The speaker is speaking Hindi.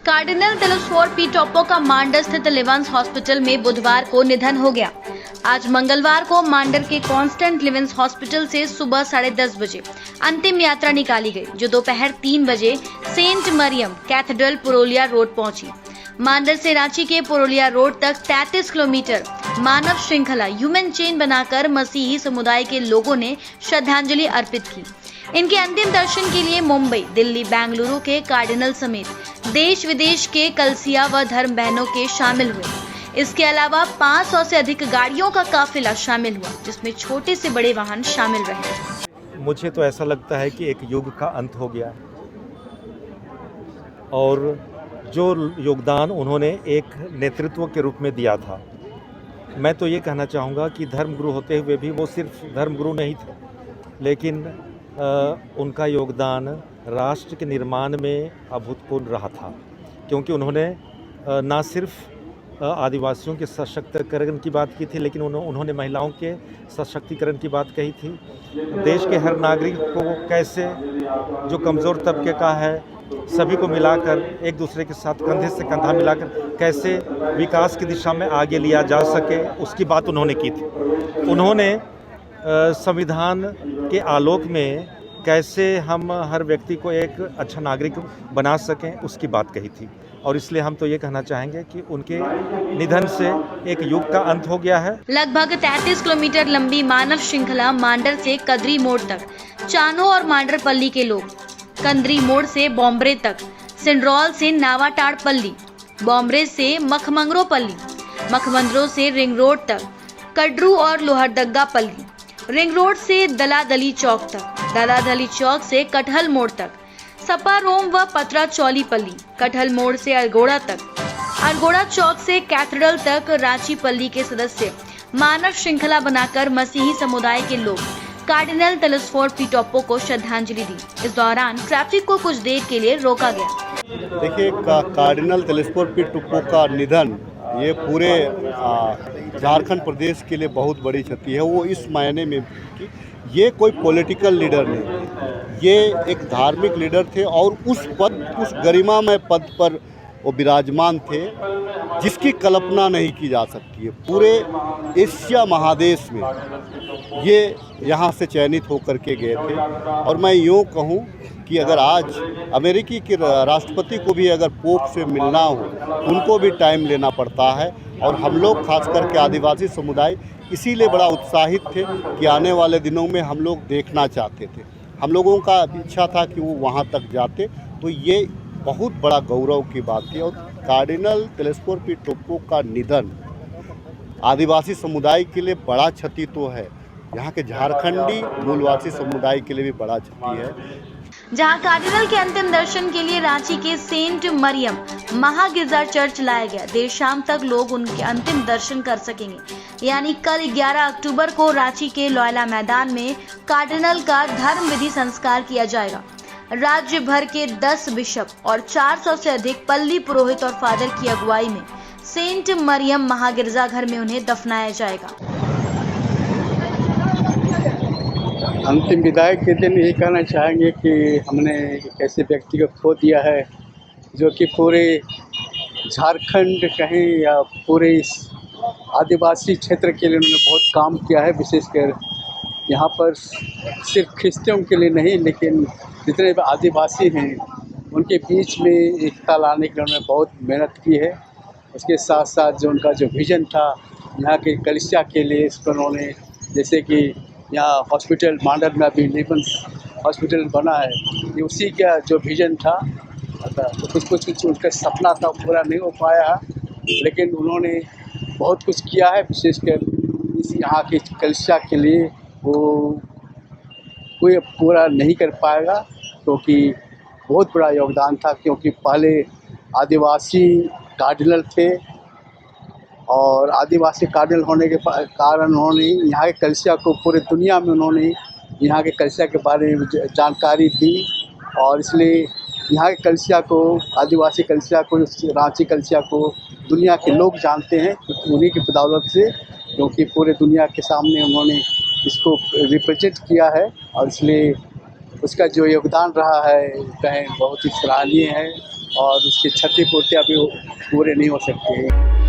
कार्डिनल तेलोस्फोर पी टोप्पो का मांडर स्थित लिवंस हॉस्पिटल में बुधवार को निधन हो गया। आज मंगलवार को मांडर के कॉन्स्टेंट लिवंस हॉस्पिटल से सुबह 10:30 बजे अंतिम यात्रा निकाली गई, जो दोपहर 3 बजे Saint Mariam cathedral Purulia road पहुंची। मांडर से रांची के पुरुलिया रोड तक 33 किलोमीटर मानव श्रृंखला ह्यूमन चेन बनाकर मसीही समुदाय के लोगों ने श्रद्धांजलि अर्पित की। इनके अंतिम दर्शन के लिए मुंबई, दिल्ली, बेंगलुरु के कार्डिनल समेत देश विदेश के कलसिया व धर्म बहनों के शामिल हुए। इसके अलावा 500 से अधिक गाड़ियों का काफिला शामिल हुआ, जिसमें छोटे से बड़े वाहन शामिल रहे। मुझे तो ऐसा लगता है कि एक युग का अंत हो गया और जो योगदान उन्होंने एक नेतृत्व के रूप में दिया था, मैं तो ये कहना चाहूँगा कि धर्मगुरु होते हुए भी वो सिर्फ धर्मगुरु नहीं थे, लेकिन उनका योगदान राष्ट्र के निर्माण में अभूतपूर्व रहा था, क्योंकि उन्होंने ना सिर्फ आदिवासियों के सशक्तिकरण की बात की थी, लेकिन उन्होंने महिलाओं के सशक्तिकरण की बात कही थी। देश के हर नागरिक को कैसे, जो कमज़ोर तबके का है, सभी को मिलाकर एक दूसरे के साथ कंधे से कंधा मिलाकर कैसे विकास की दिशा में आगे लिया जा सके, उसकी बात उन्होंने की थी। उन्होंने संविधान के आलोक में कैसे हम हर व्यक्ति को एक अच्छा नागरिक बना सकें, उसकी बात कही थी। और इसलिए हम तो ये कहना चाहेंगे कि उनके निधन से एक युग का अंत हो गया है। लगभग 33 किलोमीटर लंबी मानव श्रृंखला मांडर से कद्री मोड़ तक, चानो और मांडरपल्ली के लोग, कंद्री मोड़ से बॉम्बरे तक, सिंड्रोल से नावाटाड़पल्ली, बॉम्बरे से मखमंगरोपल्ली, मखमंदरों से रिंग रोड तक, कड्रू और लोहरदग्गापल्ली, रिंग रोड से दलादली चौक तक, दलादली चौक से कटहल मोड़ तक, सपारोम व पतरा चौलीपल्ली, कटहल मोड़ से अरगोड़ा तक, अरगोड़ा चौक से कैथेड्रल तक रांची पल्ली के सदस्य मानव श्रृंखला बनाकर मसीही समुदाय के लोग कार्डिनल तेलोस्फोर पी टोप्पो को श्रद्धांजलि दी। इस दौरान ट्रैफिक को कुछ देर के लिए रोका गया। देखिए, कार्डिनल तेलोस्फोर पी टोप्पो का निधन ये पूरे झारखंड प्रदेश के लिए बहुत बड़ी क्षति है। वो इस मायने में कि ये कोई पॉलिटिकल लीडर नहीं, ये एक धार्मिक लीडर थे और उस गरिमामय पद पर वो विराजमान थे जिसकी कल्पना नहीं की जा सकती है। पूरे एशिया महादेश में ये यहाँ से चयनित होकर के गए थे। और मैं यूँ कहूँ कि अगर आज अमेरिकी के राष्ट्रपति को भी अगर पोप से मिलना हो, उनको भी टाइम लेना पड़ता है। और हम लोग खास करके आदिवासी समुदाय इसीलिए बड़ा उत्साहित थे कि आने वाले दिनों में हम लोग देखना चाहते थे। हम लोगों का इच्छा था कि वो वहाँ तक जाते, तो ये बहुत बड़ा गौरव की बात थी। और कार्डिनल तेलोस्फोर पी टोप्पो का निधन आदिवासी समुदाय के लिए बड़ा क्षति तो है, यहाँ के झारखंडी मूलवासी समुदाय के लिए भी बड़ा क्षति है। जहां कार्डिनल के अंतिम दर्शन के लिए रांची के सेंट मरियम महागिरजा चर्च लाया गया। देर शाम तक लोग उनके अंतिम दर्शन कर सकेंगे। यानी कल 11 अक्टूबर को रांची के लोयला मैदान में कार्डिनल का धर्म विधि संस्कार किया जाएगा। राज्य भर के 10 बिशप और 400 से अधिक पल्ली पुरोहित और फादर की अगुवाई में सेंट मरियम महागिरजा घर में उन्हें दफनाया जाएगा। अंतिम विदाई के दिन यही कहना चाहेंगे कि हमने एक ऐसे व्यक्ति को खो दिया है जो कि पूरे झारखंड कहें या पूरे इस आदिवासी क्षेत्र के लिए उन्होंने बहुत काम किया है। विशेषकर यहाँ पर सिर्फ ख्रिस्तियों के लिए नहीं, लेकिन जितने भी आदिवासी हैं उनके बीच में एकता लाने के लिए उन्होंने बहुत मेहनत की है। उसके साथ साथ जो उनका जो विज़न था यहाँ के कलिसिया के लिए, इस पर उन्होंने, जैसे कि यहाँ हॉस्पिटल मांडर में अभी लिवंस हॉस्पिटल बना है, ये उसी का जो विज़न था। तो कुछ उनका सपना था, पूरा नहीं हो पाया, लेकिन उन्होंने बहुत कुछ किया है। विशेषकर इस यहाँ के कलिसिया के लिए वो कोई पूरा नहीं कर पाएगा, क्योंकि बहुत बड़ा योगदान था। क्योंकि पहले आदिवासी कार्डिनल थे और आदिवासी कार्डिनल होने के कारण उन्होंने यहाँ के कलिसिया को, पूरे दुनिया में उन्होंने यहाँ के कलिसिया के बारे में जानकारी दी। और इसलिए यहाँ के कलिसिया को, आदिवासी कलिसिया को, रांची कलिसिया को दुनिया के लोग जानते हैं, उन्हीं की बदौलत से, क्योंकि पूरे दुनिया के सामने उन्होंने इसको रिप्रेजेंट किया है। और इसलिए उसका जो योगदान रहा है कहें बहुत ही सराहनीय है। और उसकी क्षतिपूर्ति अभी पूरे नहीं हो सकती है।